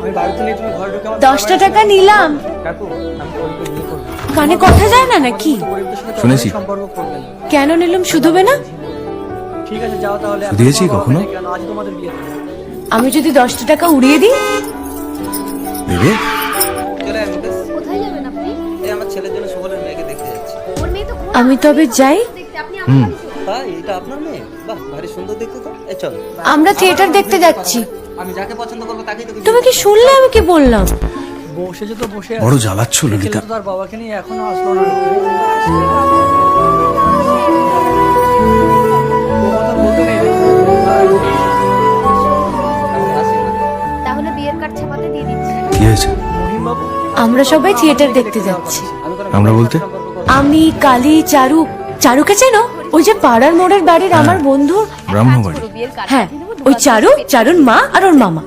আমি বাড়িতে নেই, তুমি ঘরে ঢুকে আমার 10টা টাকা নিলাম। কাকু আমি ওকে বিয়ে করব। কানে কথা যায় না নাকি? গরিবদের সাথে শুনেছি। সম্পর্ক করবে না। কেন নিলাম শুধবে না? ঠিক আছে যাও তাহলে। দিয়েছি এখন কখনো? কেন আজ তোমাদের বিয়ে? আমি যদি 10টা টাকা উড়িয়ে দিই? দেবে? চলে আসবে। কোথায় যাবেন আপনি? এই আমার ছেলের জন্য সকলের মেয়েকে দেখতে যাচ্ছি। ওর মেয়ে তো আমি তবে যাই। দেখতে আপনি আমার বাড়ি চলুন। তাই এটা আপনার মেয়ে? বাহ ভারী সুন্দর দেখতে তো। এই চল। আমরা থিয়েটার দেখতে যাচ্ছি। আমি যাকে পছন্দ করব তাকেই তো। তুমি কি শুনলে আমি কি বললাম? বসে যে তো বসে বড় জ্বালাচ্ছ ললিতা। তার বাবাকে নিয়ে এখনো আসলো না। ও কথা বলতে নেই রে। আমি আসি না। তাহলে বিয়ের কার্ড ছাপাতে দিয়ে দিচ্ছি। কি হয়েছে? মহিম বাবু, আমরা সবাই থিয়েটার দেখতে যাচ্ছি। আমি কোনো আমরা বলতে? আমি, কালী, চারু। চারুকে চেনো? ওই যে পাড়ার মোড়ের বাড়ির আমার বন্ধু। ব্রাহ্মবাড়ি। বিয়ের কার্ড হ্যাঁ, ওই চারু, চারুর মা আর ওর মামা।